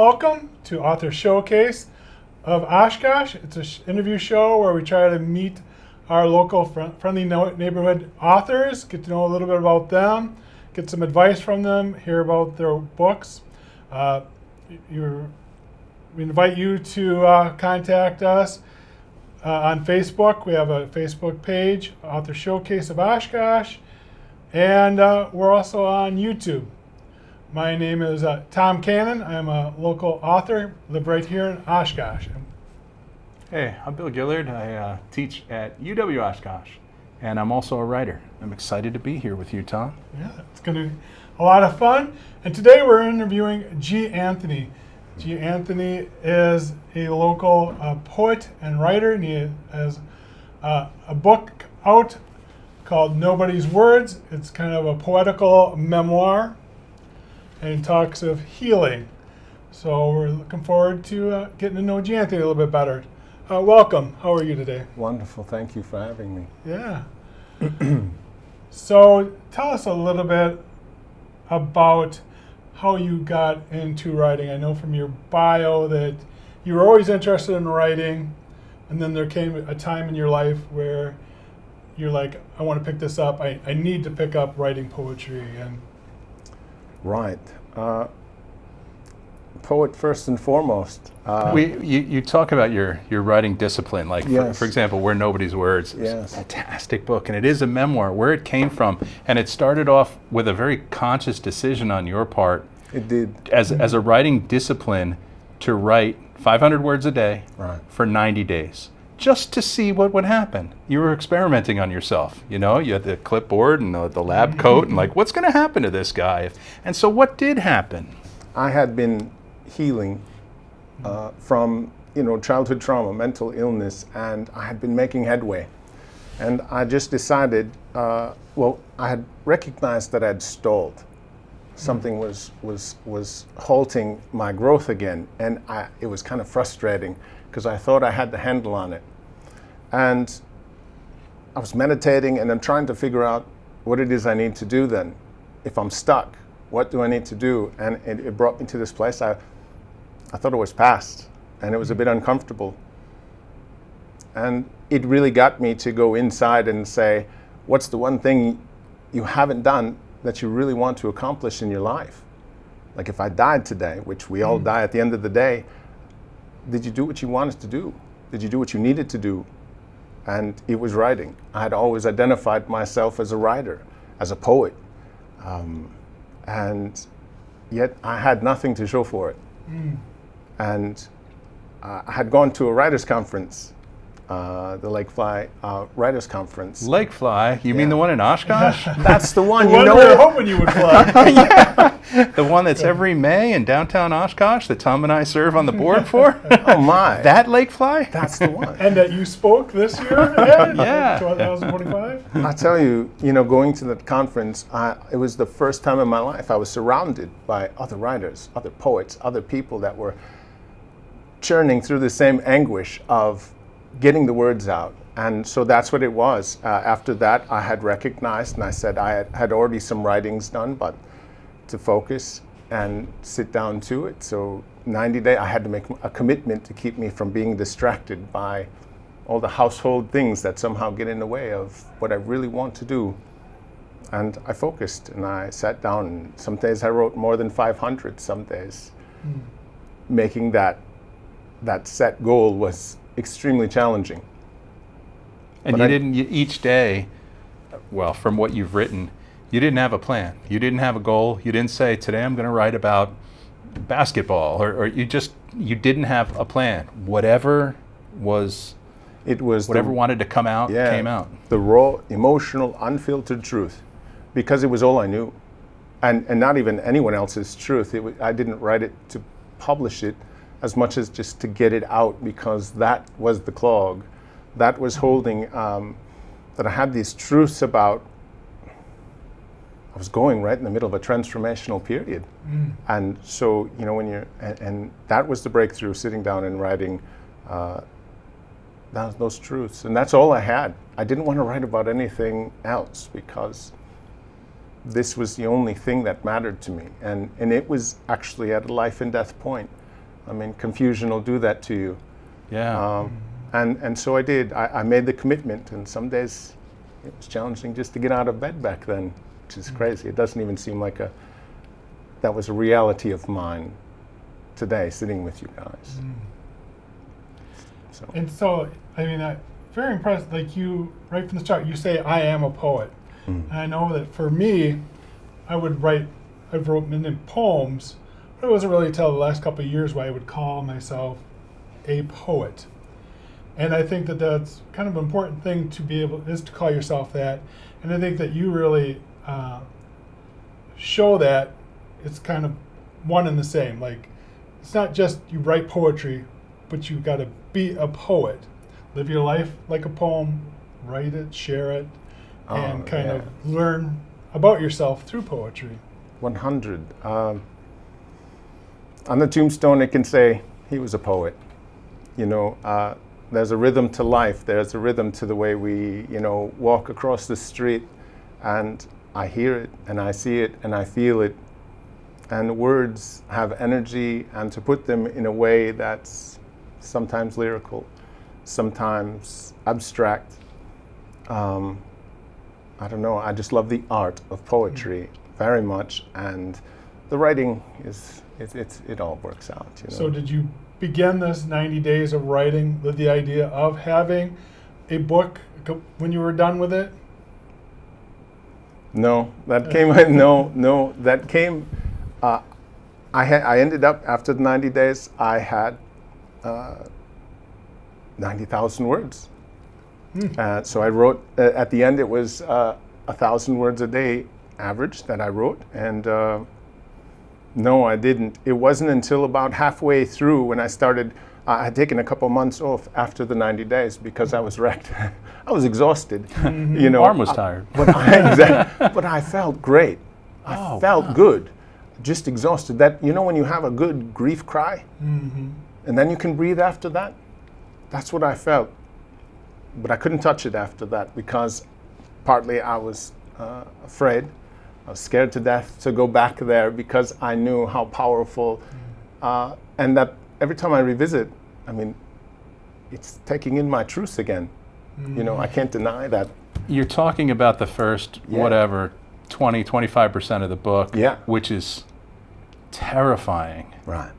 welcome to Author Showcase of Oshkosh. It's an interview show where we try to meet our local friendly neighborhood authors, get to know a little bit about them, get some advice from them, hear about their books. We invite you to contact us on Facebook. We have a Facebook page, Author Showcase of Oshkosh, and we're also on YouTube. My name is Tom Cannon. I'm a local author, live right here in Oshkosh. Hey, I'm Bill Gillard. I teach at UW Oshkosh, and I'm also a writer. I'm excited to be here with you, Tom. Yeah, it's going to be a lot of fun. And today we're interviewing G. Anthony. G. Anthony is a local poet and writer, and he has a book out called Nobody's Words. It's kind of a poetical memoir, and talks of healing. So we're looking forward to getting to know G. Anthony a little bit better. Welcome. How are you today? Wonderful. Thank you for having me. Yeah. So tell us a little bit about how you got into writing. I know from your bio that you were always interested in writing, and then there came a time in your life where you're like, I want to pick this up. I need to pick up writing poetry. And Right. Poet first and foremost. You talk about your writing discipline, like Yes. for example, Where Nobody's Words. It's Yes. a fantastic book, and it is a memoir, where it came from. And it started off with a very conscious decision on your part It did. as a writing discipline to write 500 words a day Right. for 90 days. Just to see what would happen. You were experimenting on yourself. You know, you had the clipboard and the lab coat, and like, what's going to happen to this guy? And so what did happen? I had been healing from childhood trauma, mental illness, and I had been making headway. And I just decided, I had recognized that I'd stalled. Something was halting my growth again, and it was kind of frustrating because I thought I had the handle on it. And I was meditating, and I'm trying to figure out what it is I need to do then. If I'm stuck, what do I need to do? And it brought me to this place. I thought it was past, and it was a bit uncomfortable. And it really got me to go inside and say, what's the one thing you haven't done that you really want to accomplish in your life? Like, if I died today, which we all die at the end of the day, did you do what you wanted to do? Did you do what you needed to do? And it was writing. I had always identified myself as a writer, as a poet. And yet I had nothing to show for it. And I had gone to a writers' conference, the Lakefly Writers' Conference. Lakefly? You mean the one in Oshkosh? That's the one. the one we were hoping you would fly. Yeah. The one that's every May in downtown Oshkosh that Tom and I serve on the board for? Oh my. That Lakefly? That's the one. And that you spoke this year? Yeah. 2025? I tell you, going to that conference, it was the first time in my life I was surrounded by other writers, other poets, other people that were churning through the same anguish of getting the words out. And so that's what it was. After that, I had recognized, and I said I had already some writings done, but to focus and sit down to it. So 90 days, I had to make a commitment to keep me from being distracted by all the household things that somehow get in the way of what I really want to do. And I focused, and I sat down, and some days I wrote more than 500, some days. Making that set goal was extremely challenging. And But each day, well, from what you've written, you didn't have a plan. You didn't have a goal. You didn't say, today I'm going to write about basketball, or you didn't have a plan. Whatever wanted to come out, came out. The raw, emotional, unfiltered truth, because it was all I knew. And not even anyone else's truth. I didn't write it to publish it as much as just to get it out, because that was the clog. That was holding, that I had these truths about. I was going right in the middle of a transformational period. And so, when you're, and that was the breakthrough, sitting down and writing those truths. And that's all I had. I didn't want to write about anything else, because this was the only thing that mattered to me. And it was actually at a life and death point. I mean, confusion will do that to you. Yeah. And so I did. I made the commitment, and some days it was challenging just to get out of bed back then, which is crazy. It doesn't even seem like that was a reality of mine today, sitting with you guys. So. And so, I mean, I'm very impressed. Like you, right from the start, you say, I am a poet. And I know that for me, I've wrote many poems, but it wasn't really until the last couple of years where I would call myself a poet. And I think that that's kind of an important thing to be able, is to call yourself that. And I think that you really show that it's kind of one and the same. Like, it's not just you write poetry, but you've got to be a poet. Live your life like a poem, write it, share it, and kind of learn about yourself through poetry. 100. On the tombstone, it can say he was a poet. You know, there's a rhythm to life. There's a rhythm to the way we, walk across the street, and I hear it, and I see it, and I feel it. And words have energy, and to put them in a way that's sometimes lyrical, sometimes abstract. I don't know, I just love the art of poetry very much, and the writing it all works out. So did you begin this 90 days of writing with the idea of having a book when you were done with it? No, that came, that came, I ended up, after the 90 days, I had 90,000 words. So I wrote, at the end it was 1,000 words a day average that I wrote, and no, I didn't. It wasn't until about halfway through when I started, I had taken a couple months off after the 90 days because I was wrecked. I was exhausted. Arm was tired. But I felt great. I felt good, just exhausted. That, when you have a good grief cry, and then you can breathe after that, that's what I felt. But I couldn't touch it after that because partly I was afraid. I was scared to death to go back there because I knew how powerful, and that every time I revisit, I mean, it's taking in my truth again. I can't deny that. You're talking about the first, 20-25% of the book, which is terrifying. Right.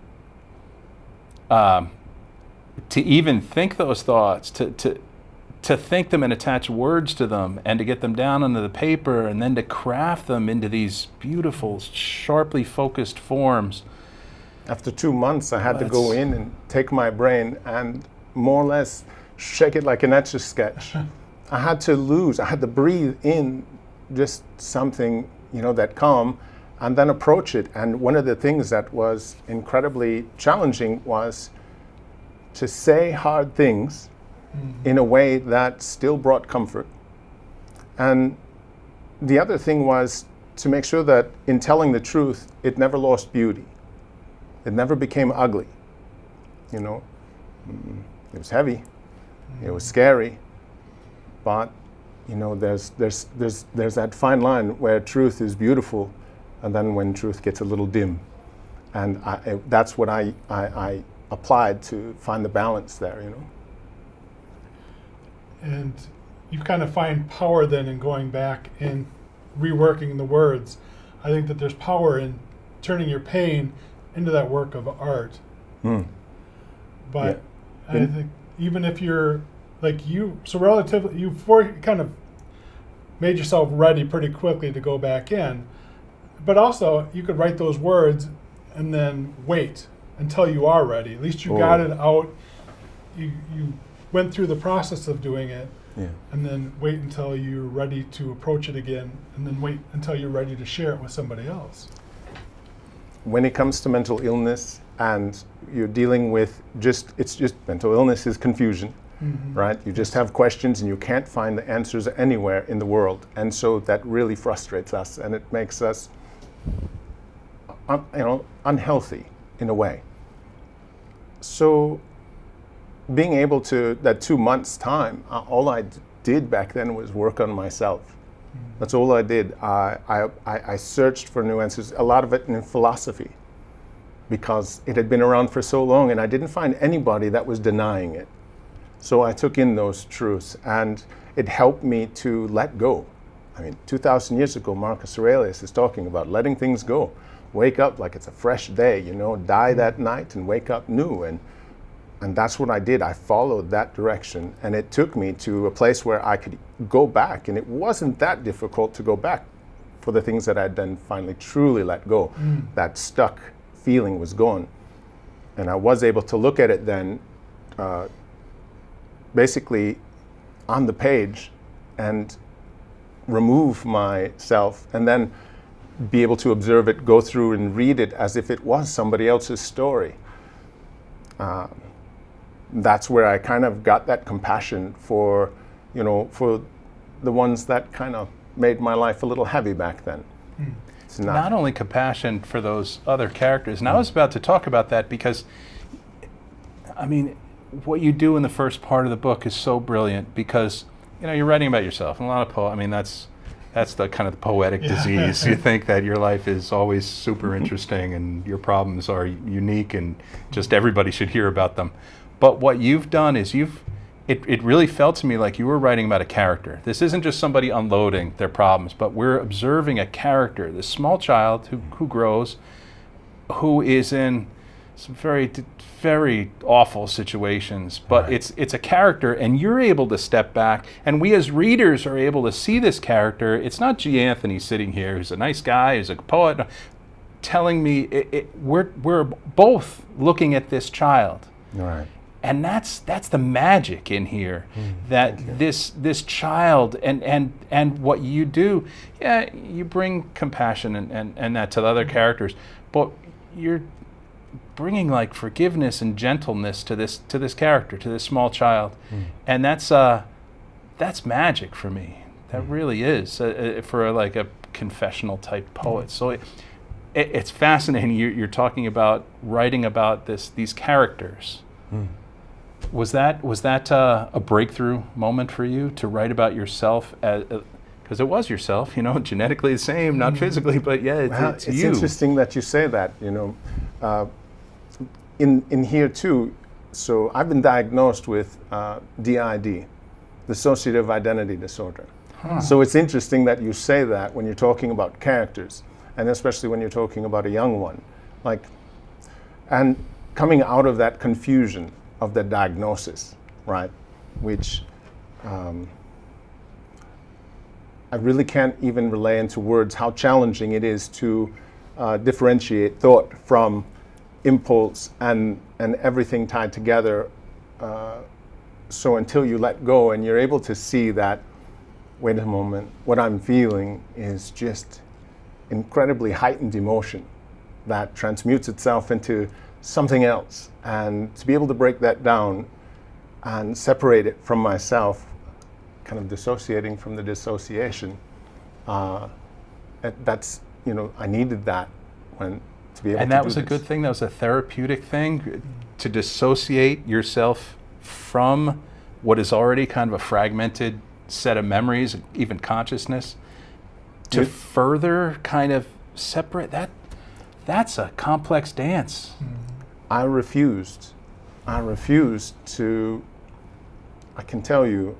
To even think those thoughts, to think them and attach words to them, and to get them down onto the paper, and then to craft them into these beautiful, sharply focused forms. After 2 months, I had to go in and take my brain and more or less shake it like an Etch-a-Sketch. I had to breathe in just something, that calm, and then approach it. And one of the things that was incredibly challenging was to say hard things in a way that still brought comfort. And the other thing was to make sure that in telling the truth, it never lost beauty. It never became ugly. It was heavy, it was scary, but there's that fine line where truth is beautiful, and then when truth gets a little dim, and that's what I applied to find the balance there. And you kind of find power then in going back and reworking the words. I think that there's power in turning your pain into that work of art. But I think even if you're like you, so relatively, you kind of made yourself ready pretty quickly to go back in. But also, you could write those words and then wait until you are ready. At least you got it out. You went through the process of doing it, and then wait until you're ready to approach it again, and then wait until you're ready to share it with somebody else. When it comes to mental illness, and you're dealing with it's just mental illness is confusion, right? You just have questions and you can't find the answers anywhere in the world, and so that really frustrates us, and it makes us, unhealthy in a way. So being able to, that 2 months time, all I did back then was work on myself. That's all I did. I searched for new answers, a lot of it in philosophy. because it had been around for so long, and I didn't find anybody that was denying it. So I took in those truths, and it helped me to let go. I mean, 2,000 years ago, Marcus Aurelius is talking about letting things go. Wake up like it's a fresh day, die that night and wake up new. And that's what I did. I followed that direction, and it took me to a place where I could go back, and it wasn't that difficult to go back for the things that I'd then finally truly let go. That stuck feeling was gone. And I was able to look at it then basically on the page and remove myself, and then be able to observe it, go through and read it as if it was somebody else's story. That's where I kind of got that compassion for, for the ones that kind of made my life a little heavy back then. It's not only compassion for those other characters, and I was about to talk about that because, I mean, what you do in the first part of the book is so brilliant because, you're writing about yourself, and a lot of that's the kind of the poetic disease. You think that your life is always super interesting and your problems are unique and just everybody should hear about them. But what you've done is it really felt to me like you were writing about a character. This isn't just somebody unloading their problems, but we're observing a character, this small child who grows, who is in some very, very awful situations, but right. It's a character, and you're able to step back, and we as readers are able to see this character. It's not G. Anthony sitting here, who's a nice guy, who's a poet, telling me we're both looking at this child. Right. And that's the magic in here, that this child and what you do, you bring compassion and that to the other characters, but you're bringing like forgiveness and gentleness to this character, to this small child, and that's magic for me. That really is for like a confessional type poet. So it's fascinating. You're talking about writing about these characters. Was that a breakthrough moment for you to write about yourself? Because it was yourself, genetically the same, not physically, but it's you. It's interesting that you say that, In here too, so I've been diagnosed with DID, dissociative identity disorder. So it's interesting that you say that when you're talking about characters, and especially when you're talking about a young one. And coming out of that confusion of the diagnosis, right, which I really can't even relay into words how challenging it is to differentiate thought from impulse and everything tied together. So until you let go and you're able to see that, wait a moment, what I'm feeling is just incredibly heightened emotion that transmutes itself into something else, and to be able to break that down and separate it from myself, kind of dissociating from the dissociation, that's, I needed that to be able to do this. And that was a good thing? That was a therapeutic thing, to dissociate yourself from what is already kind of a fragmented set of memories, even consciousness, to further kind of separate that. That's a complex dance. I refused to, I can tell you,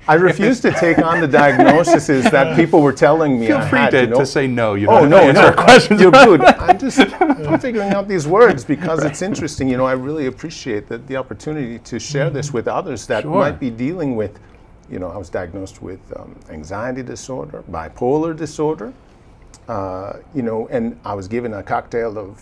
I refused to take on the diagnoses that people were telling me Feel I free had. to say no. You don't have to answer questions. You're good. I'm figuring out these words because it's interesting. I really appreciate the opportunity to share this with others that might be dealing with, I was diagnosed with anxiety disorder, bipolar disorder, and I was given a cocktail of,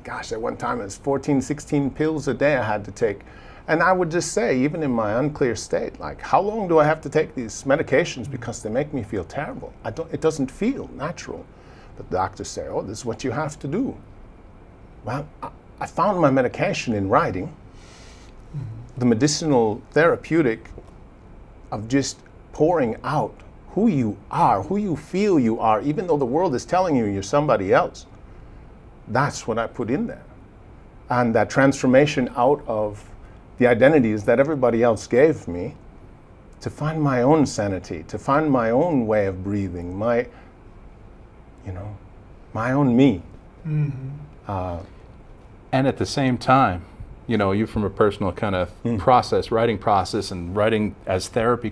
at one time it was 14, 16 pills a day I had to take. And I would just say, even in my unclear state, how long do I have to take these medications because they make me feel terrible? It doesn't feel natural. But the doctors say, this is what you have to do. Well, I found my medication in writing, the medicinal therapeutic of just pouring out who you are, who you feel you are, even though the world is telling you you're somebody else. That's what I put in there. And that transformation out of the identities that everybody else gave me, to find my own sanity, to find my own way of breathing, my own me. And at the same time, you from a personal kind of writing process and writing as therapy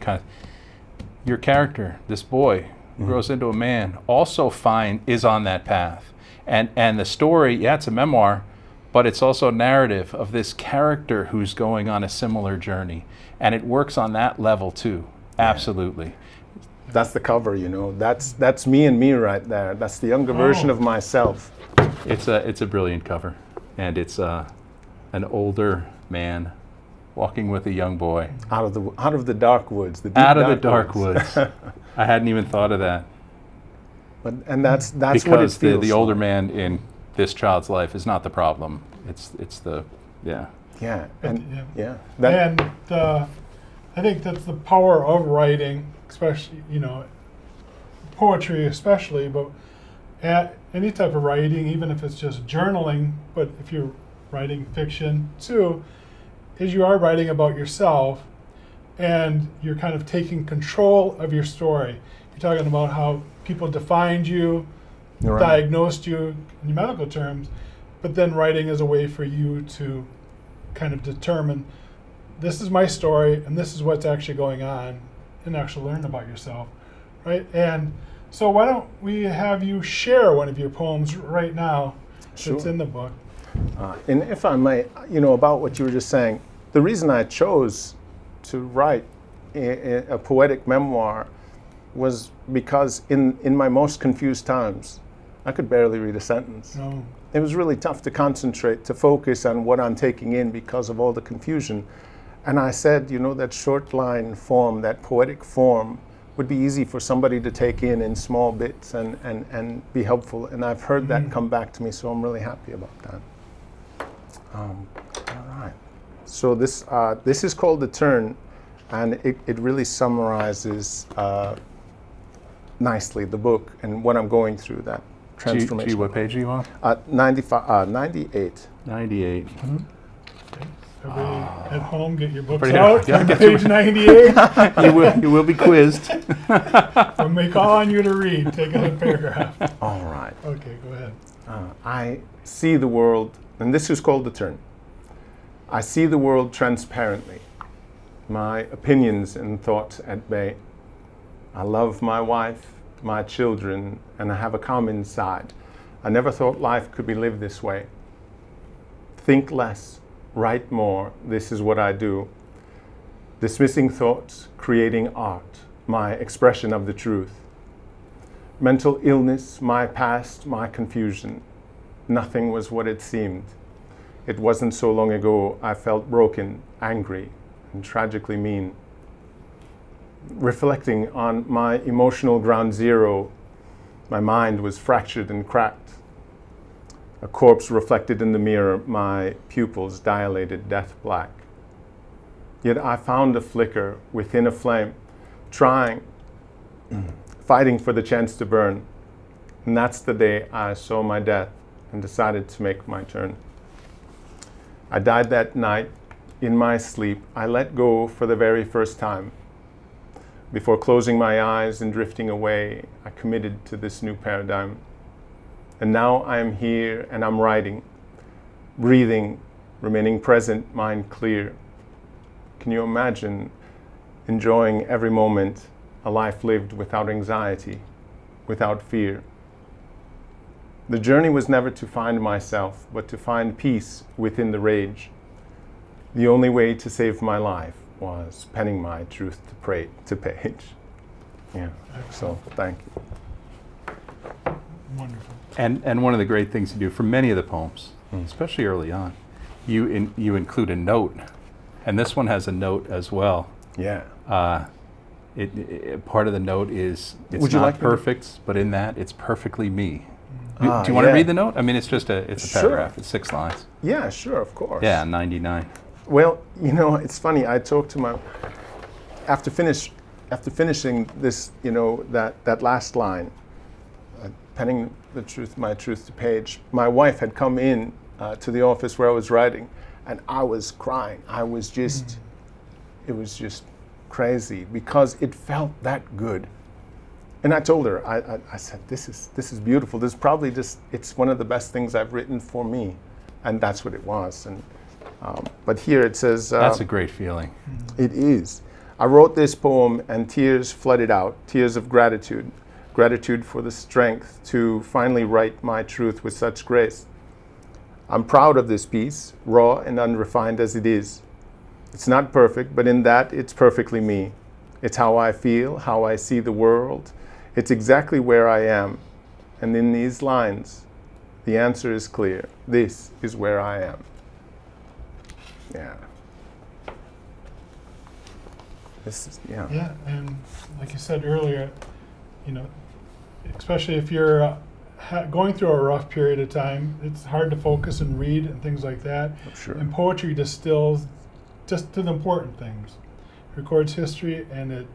your character, this boy who grows into a man, also is on that path. And the story, it's a memoir, but it's also a narrative of this character who's going on a similar journey. And it works on that level too. Absolutely. That's the cover, That's me and me right there. That's the younger version of myself. It's a brilliant cover. And it's an older man walking with a young boy. Out of the dark woods. The dark woods. I hadn't even thought of that. And that's because what it feels the older like. man in this child's life is not the problem. It's the Yeah. And I think that's the power of writing, especially poetry especially, but at any type of writing, even if it's just journaling, but if you're writing fiction too, is you are writing about yourself, and you're kind of taking control of your story. You're talking about how people defined you, Right. diagnosed you in medical terms, but then writing is a way for you to kind of determine, this is my story and this is what's actually going on, and actually learn about yourself, right? And so why don't we have you share one of your poems right now that's in the book. And if I may, about what you were just saying, the reason I chose to write a poetic memoir was because in my most confused times, I could barely read a sentence. No. It was really tough to concentrate, to focus on what I'm taking in because of all the confusion. And I said, that short line form, that poetic form, would be easy for somebody to take in small bits and be helpful. And I've heard that come back to me, so I'm really happy about that. All right. So this is called The Turn, and it really summarizes nicely the book and what I'm going through, that transformation. What page are you on? 98. 98. Everybody at home, get your books Pretty out. hard. Yeah, Page 98. You will be quizzed. When we call on you to read, take out a paragraph. All right. Okay, go ahead. I see the world, and this is called The Turn. I see the world transparently, my opinions and thoughts at bay. I love my wife, my children, and I have a common side. I never thought life could be lived this way. Think less, write more, this is what I do. Dismissing thoughts, creating art, my expression of the truth. Mental illness, my past, my confusion. Nothing was what it seemed. It wasn't so long ago I felt broken, angry, and tragically mean. Reflecting on my emotional ground zero, my mind was fractured and cracked. A corpse reflected in the mirror, my pupils dilated death black. Yet I found a flicker within a flame, trying, fighting for the chance to burn. And that's the day I saw my death and decided to make my turn. I died that night. In my sleep, I let go for the very first time. Before closing my eyes and drifting away, I committed to this new paradigm. And now I am here and I'm writing, breathing, remaining present, mind clear. Can you imagine enjoying every moment, a life lived without anxiety, without fear? The journey was never to find myself, but to find peace within the rage. The only way to save my life was penning my truth to page. Yeah, so thank you. Wonderful. And one of the great things you do for many of the poems, especially early on, you include a note, and this one has a note as well. Yeah. Part of the note is it's not perfect, but in that it's perfectly me. Do you want to read the note? I mean, it's just a paragraph. It's 6 lines. Yeah, sure, of course. Yeah, 99. Well, it's funny. I talked to after finishing this, that last line, penning my truth to page. My wife had come in to the office where I was writing, and I was crying. I was just, it was just crazy because it felt that good. And I told her, I said, this is beautiful. This is probably it's one of the best things I've written for me. And that's what it was. And but here it says... That's a great feeling. It is. I wrote this poem and tears flooded out, tears of gratitude. Gratitude for the strength to finally write my truth with such grace. I'm proud of this piece, raw and unrefined as it is. It's not perfect, but in that it's perfectly me. It's how I feel, how I see the world. It's exactly where I am. And in these lines, the answer is clear. This is where I am. Yeah. This is, yeah. Yeah, and like you said earlier, you know, especially if you're going through a rough period of time, it's hard to focus and read and things like that. Sure. And poetry distills just to the important things. It records history, and it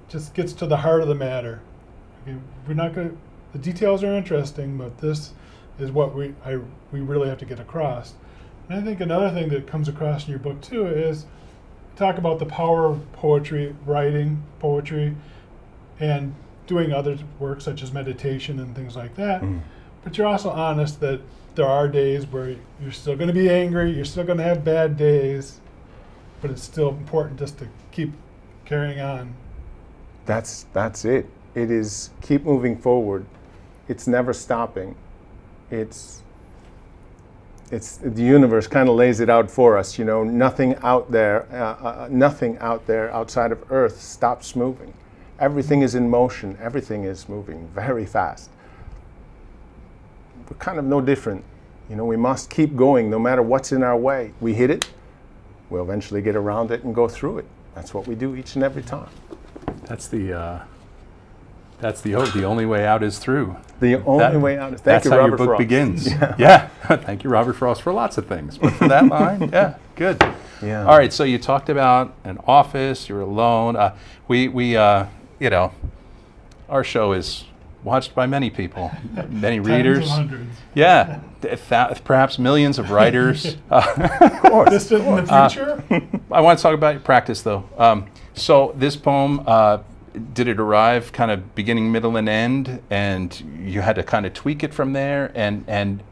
just gets to the heart of the matter. Okay, we're not going to, the details are interesting, but this is what we really have to get across. And I think another thing that comes across in your book too is talk about the power of poetry, writing poetry, and doing other work such as meditation and things like that. But you're also honest that there are days where you're still going to be angry, you're still going to have bad days, but it's still important just to keep carrying on. That's it. It is keep moving forward. It's never stopping. It's the universe kind of lays it out for us. You know, nothing out there outside of Earth stops moving. Everything is in motion. Everything is moving very fast. We're kind of no different. You know, we must keep going no matter what's in our way. We hit it, we'll eventually get around it and go through it. That's what we do each and every time. That's the hope. The only way out is through. The only way out is. Thank you, Robert. That's how Robert your book Frost. begins. Yeah. Thank you, Robert Frost, for lots of things, but for that line, yeah, good. Yeah. All right. So you talked about an office. You're alone. You know, our show is watched by many people, many readers. Tens of hundreds. Yeah, perhaps millions of writers. Of course. Distant in the future? I want to talk about your practice, though. So this poem, did it arrive kind of beginning, middle, and end, and you had to kind of tweak it from there? And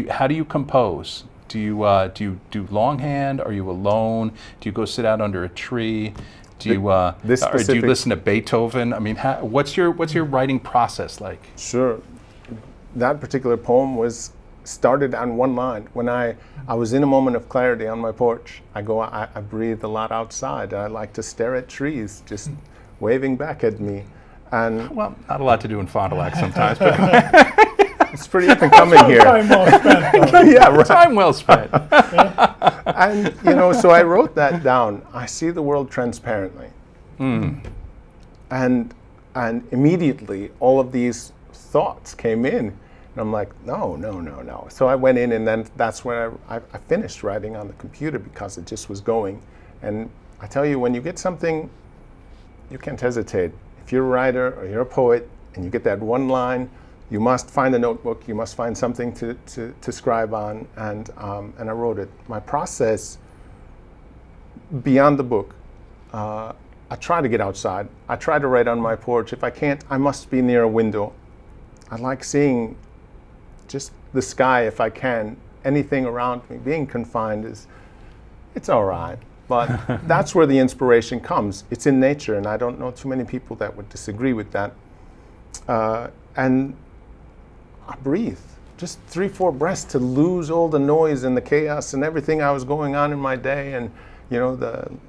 how do you compose? Do you do longhand? Are you alone? Do you go sit out under a tree? Do you or do you listen to Beethoven? I mean, what's your writing process like? Sure. That particular poem was started on one line. When I was in a moment of clarity on my porch, I breathe a lot outside. I like to stare at trees just waving back at me. And well, not a lot to do in Fond du Lac sometimes, but it's pretty up and coming here. Time well spent, though. Yeah, right. time well spent. And you know, so I wrote that down. I see the world transparently. And immediately all of these thoughts came in. And I'm like, no. So I went in, and then that's where I finished writing on the computer because it just was going. And I tell you, when you get something, you can't hesitate. If you're a writer or you're a poet and you get that one line, you must find a notebook, you must find something to scribe on, and I wrote it. My process beyond the book, I try to get outside. I try to write on my porch. If I can't, I must be near a window. I like seeing just the sky if I can. Anything around me. Being confined it's all right. But that's where the inspiration comes. It's in nature, and I don't know too many people that would disagree with that. And I breathe. Just 3-4 breaths to lose all the noise and the chaos and everything I was going on in my day, and you know,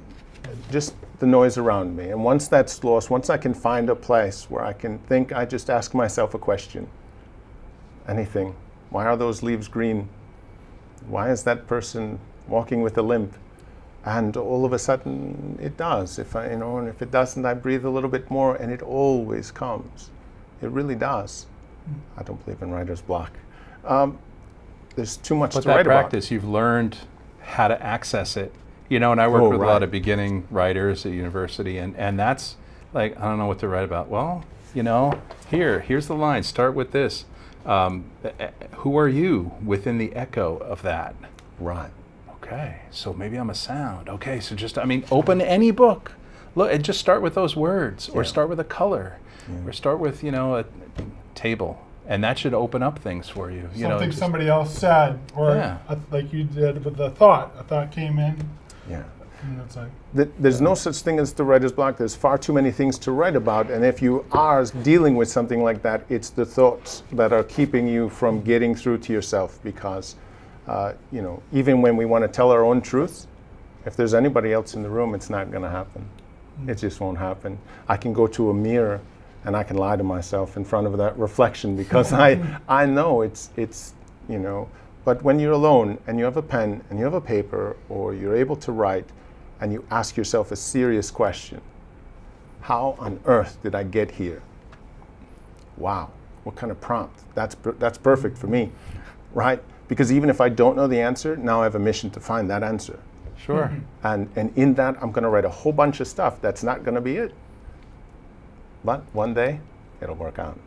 just the noise around me. And once that's lost, once I can find a place where I can think, I just ask myself a question. Anything. Why are those leaves green? Why is that person walking with a limp? And all of a sudden it does. And if it doesn't, I breathe a little bit more, and it always comes. It really does. I don't believe in writer's block. There's too much to write about. But that practice, you've learned how to access it. You know, and I work with a lot of beginning writers at university, and that's like, I don't know what to write about. Well, you know, here's the line. Start with this. Who are you within the echo of that? Right. Okay, so maybe I'm a sound. Okay, so open any book. look, and just start with those words, or Yeah. start with a color, Yeah. or start with, a table, and that should open up things for you. Something just- somebody else said, or Yeah. like you did with the thought. A thought came in, Yeah. and it's like, There's no such thing as the writer's block. There's far too many things to write about. And if you are dealing with something like that, it's the thoughts that are keeping you from getting through to yourself. Because, even when we want to tell our own truths, if there's anybody else in the room, it's not going to happen. It just won't happen. I can go to a mirror and I can lie to myself in front of that reflection because I know it's. But when you're alone and you have a pen and you have a paper, or you're able to write, and you ask yourself a serious question: how on earth did I get here? Wow, what kind of prompt? That's perfect for me, right? Because even if I don't know the answer, now I have a mission to find that answer. Sure. And in that, I'm going to write a whole bunch of stuff that's not going to be it. But one day, it'll work out.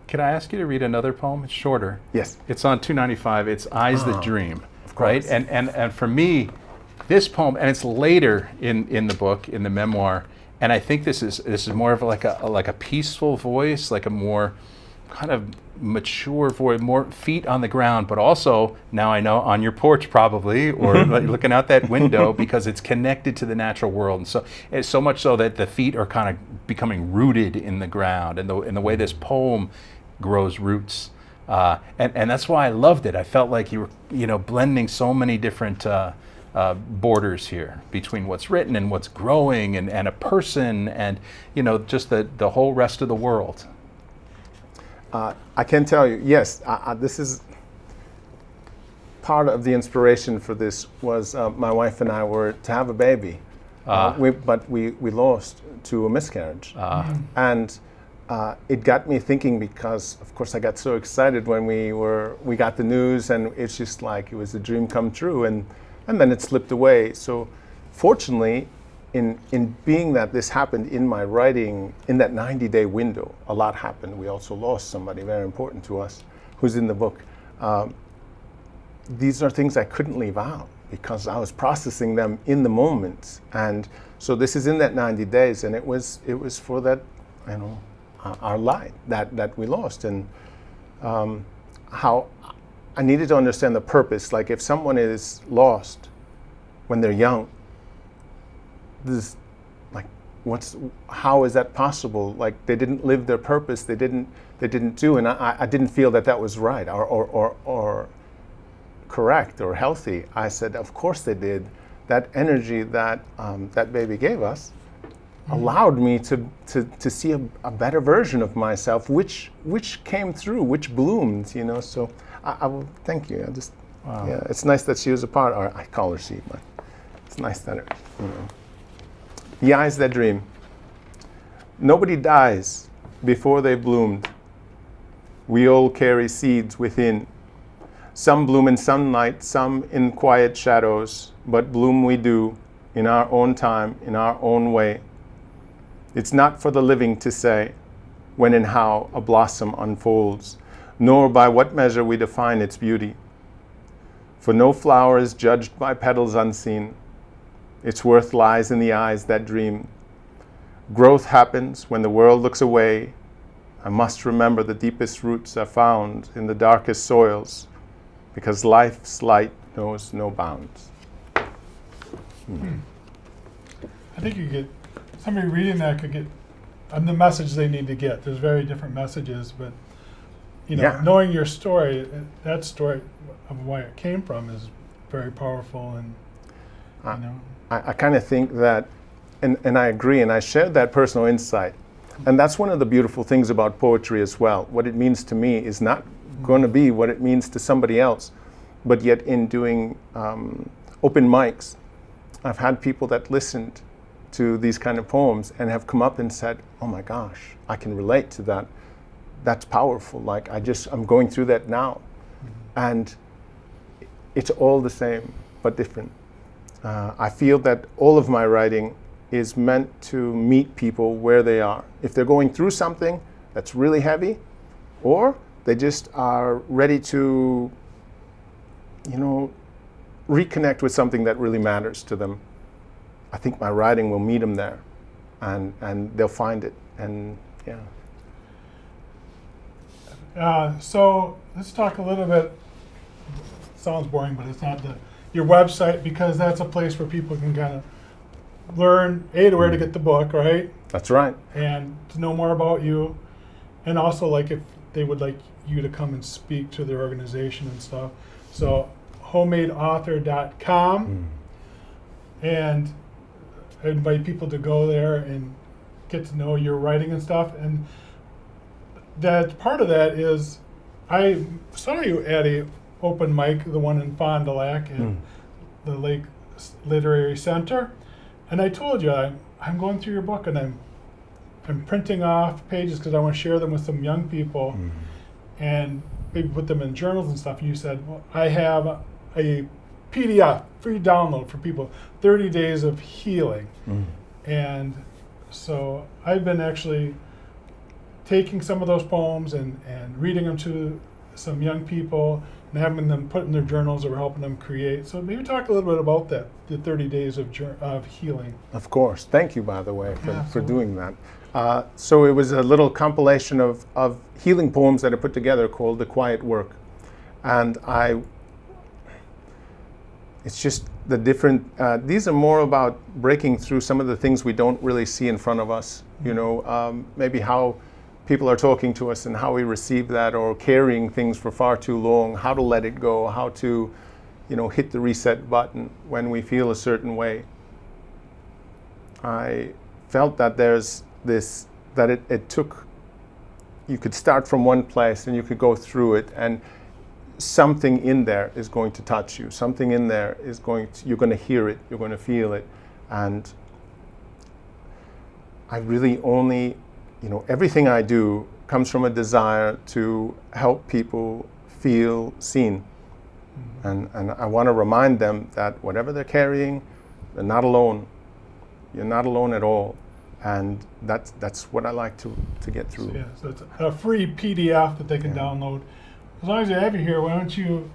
Can I ask you to read another poem? It's shorter. Yes. It's on 295. It's Eyes That Dream. Of Right? course. And for me, this poem, and it's later in the book, in the memoir, and I think this is more of like a peaceful voice, like a more kind of mature voice, more feet on the ground, but also, now I know, on your porch probably, or like looking out that window, because it's connected to the natural world. And so it's so much so that the feet are kind of becoming rooted in the ground, and the way this poem grows roots. And that's why I loved it. I felt like you were, blending so many different borders here between what's written and what's growing, and a person, and just the whole rest of the world. I can tell you, yes, this is part of the inspiration for this. Was my wife and I were to have a baby, but we lost to a miscarriage, and it got me thinking, because of course I got so excited when we got the news, and it's just like it was a dream come true, and then it slipped away. So fortunately, in being that this happened in my writing, in that 90-day window, a lot happened. We also lost somebody very important to us, who's in the book. These are things I couldn't leave out because I was processing them in the moment. And so this is in that 90 days, and it was for that, our light that we lost, and how I needed to understand the purpose. Like, if someone is lost when they're young, this, like, how is that possible? Like, they didn't live their purpose. They didn't do, and I didn't feel that was right or correct or healthy. I said, of course they did. That energy that that baby gave us allowed me to see a better version of myself, which came through, which bloomed. So I will thank you. Wow. Yeah, it's nice that she was a part. Or I call her she, but it's nice that The eyes that dream. Nobody dies before they've bloomed. We all carry seeds within. Some bloom in sunlight, some in quiet shadows, but bloom we do in our own time, in our own way. It's not for the living to say when and how a blossom unfolds, nor by what measure we define its beauty. For no flower is judged by petals unseen. Its worth lies in the eyes that dream. Growth happens when the world looks away. I must remember the deepest roots are found in the darkest soils, because life's light knows no bounds. I think you get somebody reading that could get the message they need to get. There's very different messages, but Yeah. knowing your story, that story of why it came from is very powerful, and I kind of think that, and I agree, and I share that personal insight. And that's one of the beautiful things about poetry as well. What it means to me is not going to be what it means to somebody else. But yet, in doing open mics, I've had people that listened to these kind of poems and have come up and said, oh my gosh, I can relate to that. That's powerful. Like, I'm going through that now. And it's all the same, but different. I feel that all of my writing is meant to meet people where they are. If they're going through something that's really heavy, or they just are ready to, reconnect with something that really matters to them, I think my writing will meet them there. and they'll find it. And yeah. So let's talk a little bit. Sounds boring, but it's not your website, because that's a place where people can kind of learn where to get the book, right? That's right. And to know more about you, and also like if they would like you to come and speak to their organization and stuff. So homemadeauthor.com, and I invite people to go there and get to know your writing and stuff. And that part of that is, I saw you at a open mic, the one in Fond du Lac in the Lake Literary Center, and I told you I'm going through your book and I'm printing off pages because I want to share them with some young people and maybe put them in journals and stuff. And you said, well, I have a PDF free download for people, 30 days of healing. And so I've been actually taking some of those poems and reading them to some young people and having them put in their journals, or helping them create. So maybe talk a little bit about that, the 30 days of healing. Of course. Thank you, by the way, for doing that. So it was a little compilation of healing poems that I put together called The Quiet Work. And it's just the different, these are more about breaking through some of the things we don't really see in front of us. You know, maybe how people are talking to us and how we receive that, or carrying things for far too long, how to let it go, how to, you know, hit the reset button when we feel a certain way. I felt that there's this, that it took, you could start from one place and you could go through it, and something in there is going to touch you. Something in there is you're going to hear it, you're going to feel it. And I really only, you know, everything I do comes from a desire to help people feel seen. And I want to remind them that whatever they're carrying, they're not alone. You're not alone at all. And that's what I like to get through. So, yeah, so it's a free PDF that they can download. As long as you have you here, would you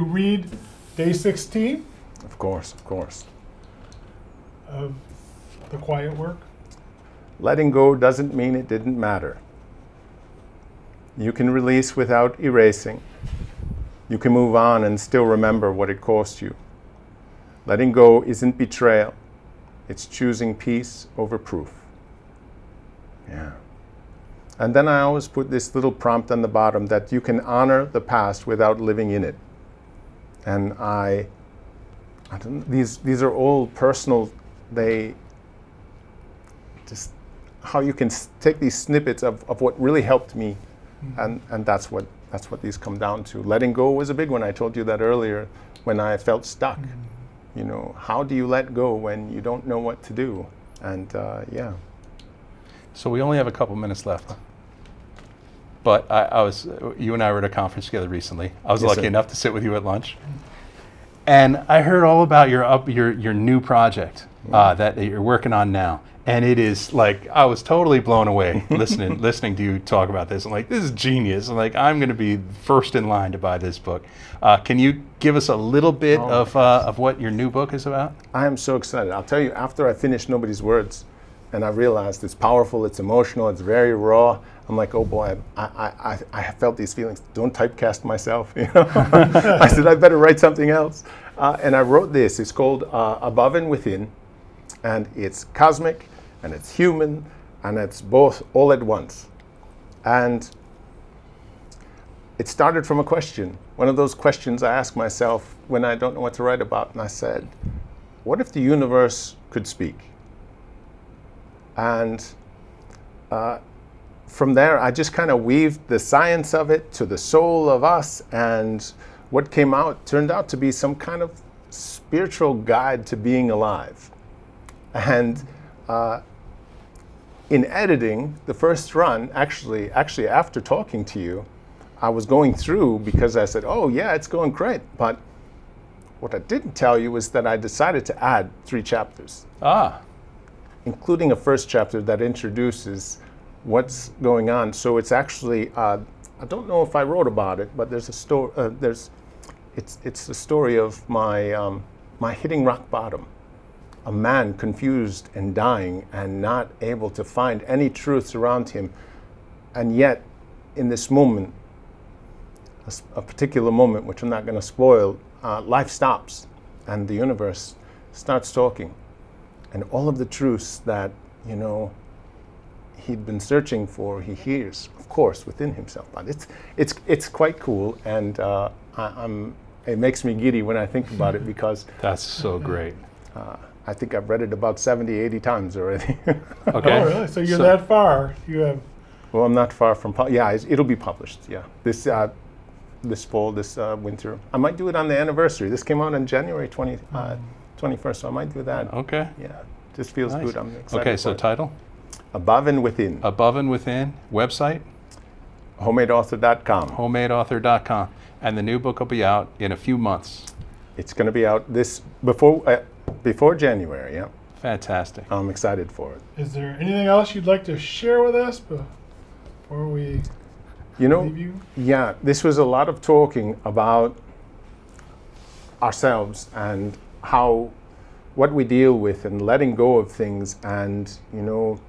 read day 16? Of course, of course. Of The Quiet Work? Letting go doesn't mean it didn't matter. You can release without erasing. You can move on and still remember what it cost you. Letting go isn't betrayal. It's choosing peace over proof. Yeah. And then I always put this little prompt on the bottom that you can honor the past without living in it. And these are all personal. They just how you can take these snippets of what really helped me, and that's what these come down to. Letting go was a big one. I told you that earlier when I felt stuck. You know, how do you let go when you don't know what to do? And yeah. So we only have a couple minutes left. But you and I were at a conference together recently. I was lucky enough to sit with you at lunch. And I heard all about your new project that you're working on now. And it is like, I was totally blown away listening to you talk about this. I'm like, this is genius. I'm like, I'm going to be first in line to buy this book. Can you give us a little bit of what your new book is about? I am so excited. I'll tell you, after I finished Nobody's Words, and I realized it's powerful, it's emotional, it's very raw, I'm like, oh boy, I felt these feelings. Don't typecast myself. You know? I said, I better write something else. And I wrote this. It's called Above and Within. And it's cosmic, and it's human, and it's both all at once. And it started from a question. One of those questions I ask myself when I don't know what to write about. And I said, what if the universe could speak? And from there, I just kind of weaved the science of it to the soul of us, and what came out turned out to be some kind of spiritual guide to being alive. And in editing, the first run, actually after talking to you, I was going through because I said, oh yeah, it's going great. But what I didn't tell you was that I decided to add 3 chapters. Including a first chapter that introduces what's going on. So it's actually, I don't know if I wrote about it, but there's a story. It's the story of my hitting rock bottom, a man confused and dying and not able to find any truths around him. And yet, in this moment, a particular moment, which I'm not going to spoil, life stops and the universe starts talking. And all of the truths that, he'd been searching for, he hears, of course, within himself. But it's quite cool, and it makes me giddy when I think about it, because That's so great. I think I've read it about 70, 80 times already. Okay. Oh, really? So you're that far? You have. Well, I'm not far from, it'll be published, yeah. This fall, this winter. I might do it on the anniversary. This came out on January 21st, so I might do that. Okay. Yeah, just feels Nice. good. I'm excited. Okay, for so it. title? Above and Within. Above and Within. Website? Homemadeauthor.com. Homemadeauthor.com. And the new book will be out in a few months. It's going to be out before January, yeah. Fantastic. I'm excited for it. Is there anything else you'd like to share with us before we leave you? Yeah, this was a lot of talking about ourselves and what we deal with, and letting go of things. And no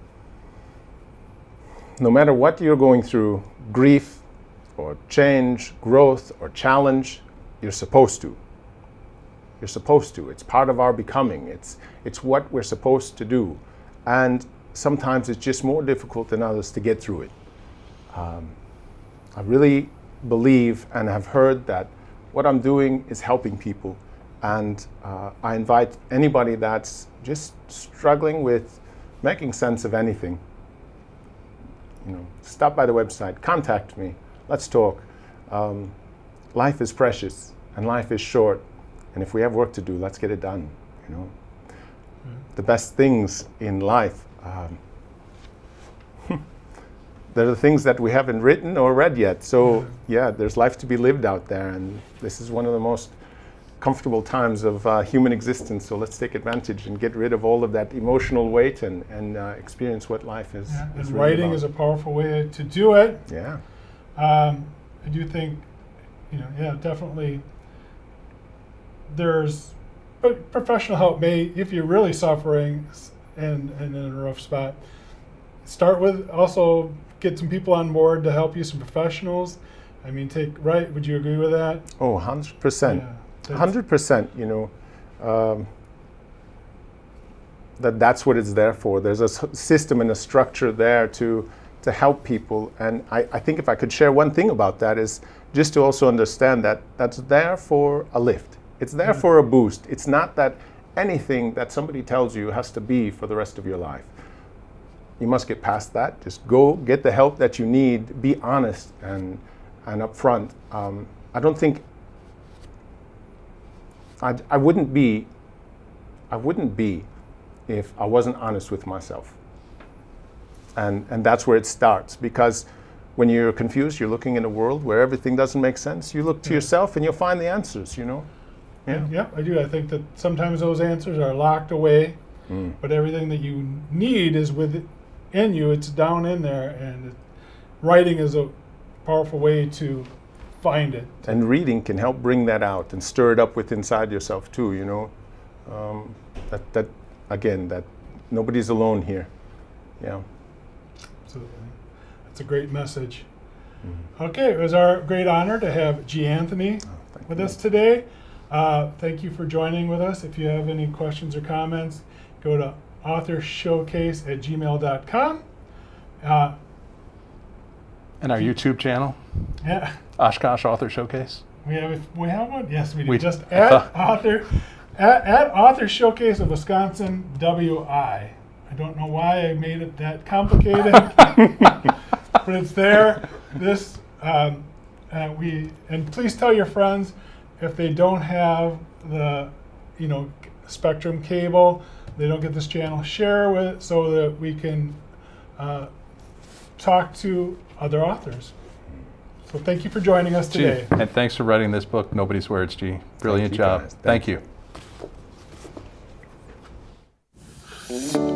matter what you're going through, grief or change, growth or challenge, you're supposed to. You're supposed to. It's part of our becoming. It's what we're supposed to do. And sometimes it's just more difficult than others to get through it. I really believe and have heard that what I'm doing is helping people. And I invite anybody that's just struggling with making sense of anything, stop by the website, contact me, let's talk. Life is precious and life is short. And if we have work to do, let's get it done. The best things in life, they're the things that we haven't written or read yet. So yeah, there's life to be lived out there, and this is one of the most comfortable times of human existence. So let's take advantage and get rid of all of that emotional weight and experience what life is. Yeah, and really writing about. is a powerful way to do it. Yeah. I do think, definitely. There's professional help if you're really suffering and in a rough spot. Start with also get some people on board to help you, some professionals. I mean, would you agree with that? Oh, 100%. Yeah, 100%, that's what it's there for. There's a system and a structure there to help people. And I think if I could share one thing about that is just to also understand that that's there for a lift. It's there for a boost. It's not that anything that somebody tells you has to be for the rest of your life. You must get past that. Just go get the help that you need. Be honest and upfront. I don't think I wouldn't be if I wasn't honest with myself. And that's where it starts, because when you're confused, you're looking in a world where everything doesn't make sense. You look to yourself and you'll find the answers, Yeah. Yeah, I do. I think that sometimes those answers are locked away, but everything that you need is within you. It's down in there, and writing is a powerful way to find it. And reading can help bring that out and stir it up inside yourself too, that nobody's alone here. Yeah. Absolutely. That's a great message. Okay, it was our great honor to have G. Anthony with us today. Thank you for joining with us. If you have any questions or comments, go to authorshowcase@gmail.com. And our YouTube channel, Yeah, Oshkosh Author Showcase. we have one. Yes, we do. We- Just I at thought- Author Showcase of Wisconsin WI. I don't know why I made it that complicated, but it's there. And please tell your friends if they don't have the Spectrum cable, they don't get this channel, share with so that we can talk to other authors. So thank you for joining us G, today. and thanks for writing this book, Nobody's Words, G. Brilliant you, job. guys. Thank you.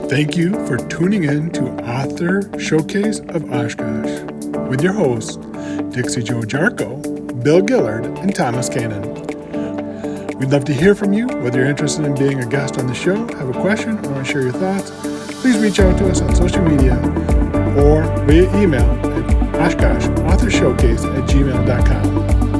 Thank you for tuning in to Author Showcase of Oshkosh with your hosts, Dixie Joe Jarko, Bill Gillard, and Thomas Cannon. We'd love to hear from you, whether you're interested in being a guest on the show, have a question, or want to share your thoughts. Please reach out to us on social media or via email at oshkoshauthorshowcase@gmail.com.